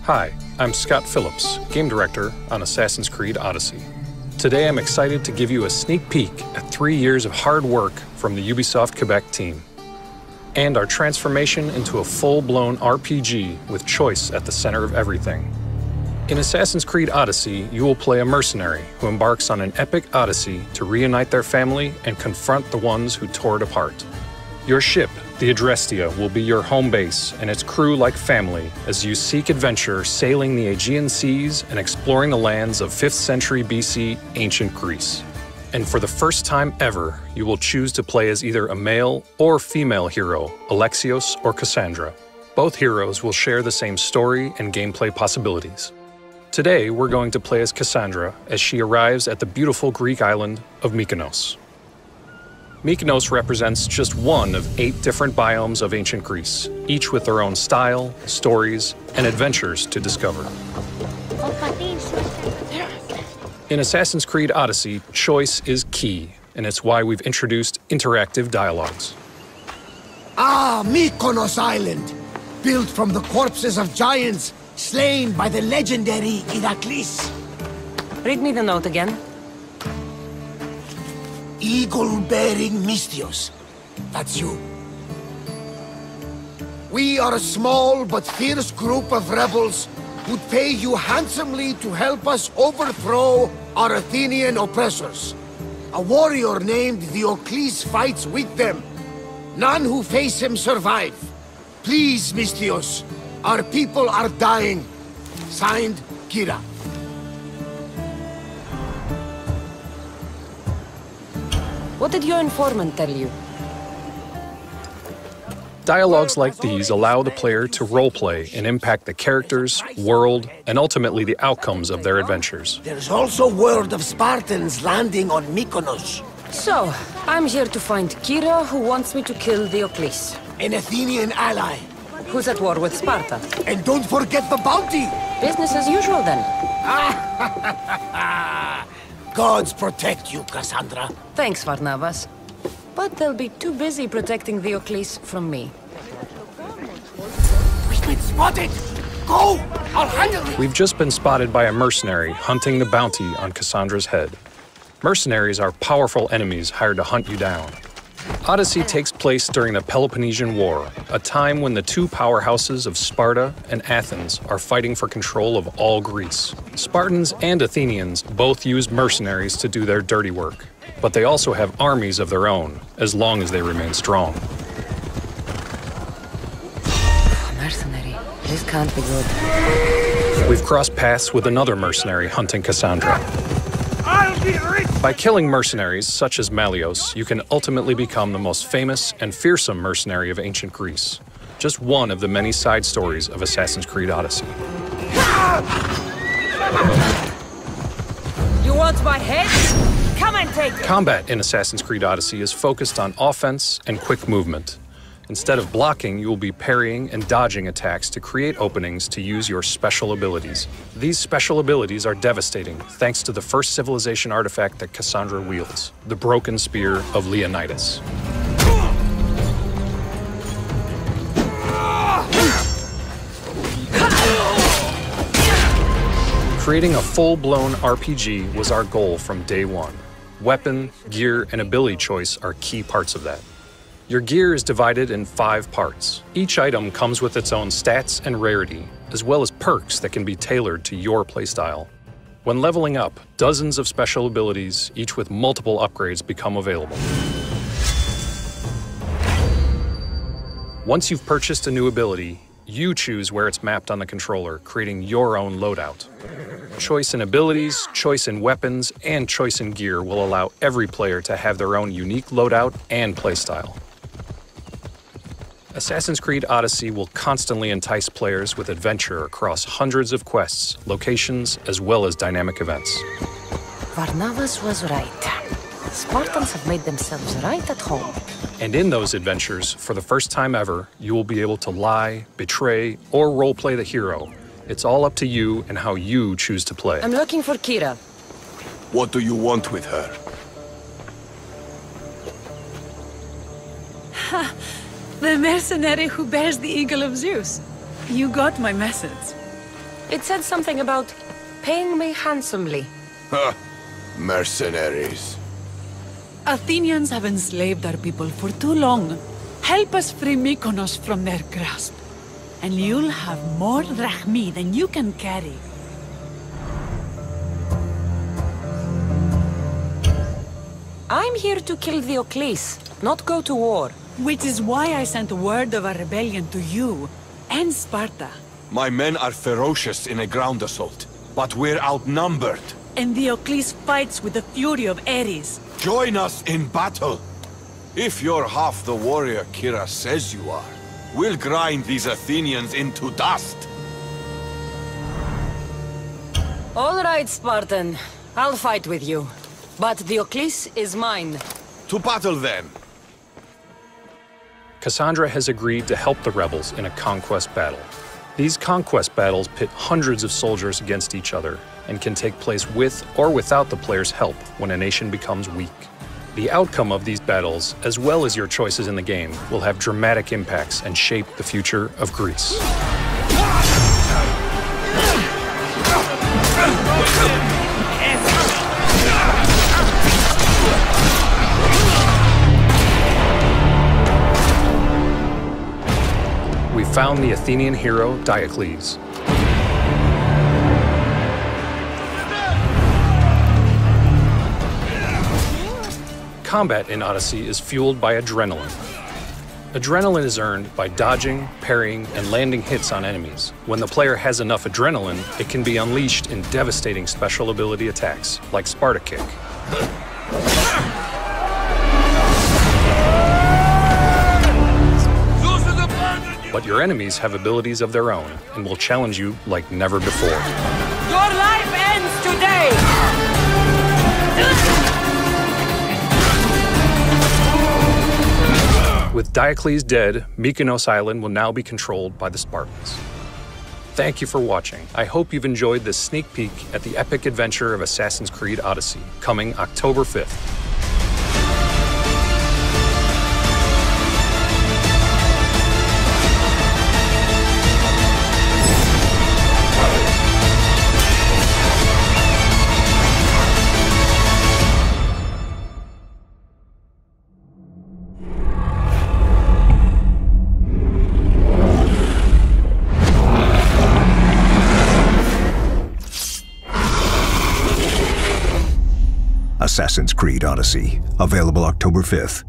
Hi, I'm Scott Phillips, Game Director on Assassin's Creed Odyssey. Today I'm excited to give you a sneak peek at 3 years of hard work from the Ubisoft Quebec team, and our transformation into a full-blown RPG with choice at the center of everything. In Assassin's Creed Odyssey, you will play a mercenary who embarks on an epic odyssey to reunite their family and confront the ones who tore it apart. Your ship, the Adrestia, will be your home base and its crew like family as you seek adventure sailing the Aegean seas and exploring the lands of 5th century BC ancient Greece. And for the first time ever, you will choose to play as either a male or female hero, Alexios or Cassandra. Both heroes will share the same story and gameplay possibilities. Today, we're going to play as Cassandra as she arrives at the beautiful Greek island of Mykonos. Mykonos represents just one of 8 different biomes of ancient Greece, each with their own style, stories, and adventures to discover. In Assassin's Creed Odyssey, choice is key, and it's why we've introduced interactive dialogues. Ah, Mykonos Island, built from the corpses of giants slain by the legendary Iraklis. Read me the note again. Eagle-bearing Mystios. That's you. We are a small but fierce group of rebels who'd pay you handsomely to help us overthrow our Athenian oppressors. A warrior named Diocles fights with them. None who face him survive. Please, Mystios, our people are dying. Signed, Kira. What did your informant tell you? Dialogues like these allow the player to roleplay and impact the characters, world, and ultimately the outcomes of their adventures. There's also word of Spartans landing on Mykonos. So, I'm here to find Kira, who wants me to kill Diocles. An Athenian ally. Who's at war with Sparta. And don't forget the bounty! Business as usual, then. Gods protect you, Cassandra. Thanks, Varnavas. But they'll be too busy protecting Diocles from me. We've been spotted! Go! I'll handle it! We've just been spotted by a mercenary hunting the bounty on Cassandra's head. Mercenaries are powerful enemies hired to hunt you down. Odyssey takes place during the Peloponnesian War, a time when the 2 powerhouses of Sparta and Athens are fighting for control of all Greece. Spartans and Athenians both use mercenaries to do their dirty work, but they also have armies of their own, as long as they remain strong. Mercenary. This can't be good. We've crossed paths with another mercenary hunting Cassandra. By killing mercenaries such as Malios, you can ultimately become the most famous and fearsome mercenary of ancient Greece. Just one of the many side stories of Assassin's Creed Odyssey. You want my head? Come and take it! Combat in Assassin's Creed Odyssey is focused on offense and quick movement. Instead of blocking, you will be parrying and dodging attacks to create openings to use your special abilities. These special abilities are devastating thanks to the first civilization artifact that Cassandra wields, the broken spear of Leonidas. Creating a full-blown RPG was our goal from day one. Weapon, gear, and ability choice are key parts of that. Your gear is divided in 5 parts. Each item comes with its own stats and rarity, as well as perks that can be tailored to your playstyle. When leveling up, dozens of special abilities, each with multiple upgrades, become available. Once you've purchased a new ability, you choose where it's mapped on the controller, creating your own loadout. Choice in abilities, choice in weapons, and choice in gear will allow every player to have their own unique loadout and playstyle. Assassin's Creed Odyssey will constantly entice players with adventure across hundreds of quests, locations, as well as dynamic events. Varnavas was right. Spartans have made themselves right at home. And in those adventures, for the first time ever, you will be able to lie, betray, or roleplay the hero. It's all up to you and how you choose to play. I'm looking for Kira. What do you want with her? The mercenary who bears the eagle of Zeus. You got my message. It said something about paying me handsomely. Ha! Mercenaries. Athenians have enslaved our people for too long. Help us free Mykonos from their grasp, and you'll have more drachmi than you can carry. I'm here to kill Diocles, not go to war. Which is why I sent word of a rebellion to you and Sparta. My men are ferocious in a ground assault, but we're outnumbered. And Diocles fights with the fury of Ares. Join us in battle. If you're half the warrior Kira says you are, we'll grind these Athenians into dust. All right, Spartan. I'll fight with you. But Diocles is mine. To battle then. Cassandra has agreed to help the rebels in a conquest battle. These conquest battles pit hundreds of soldiers against each other and can take place with or without the player's help when a nation becomes weak. The outcome of these battles, as well as your choices in the game, will have dramatic impacts and shape the future of Greece. We found the Athenian hero Diocles. Combat in Odyssey is fueled by adrenaline. Adrenaline is earned by dodging, parrying, and landing hits on enemies. When the player has enough adrenaline, it can be unleashed in devastating special ability attacks, like Sparta Kick. But your enemies have abilities of their own and will challenge you like never before. Your life ends today! With Diocles dead, Mykonos Island will now be controlled by the Spartans. Thank you for watching. I hope you've enjoyed this sneak peek at the epic adventure of Assassin's Creed Odyssey, coming October 5th. Assassin's Creed Odyssey, available October 5th.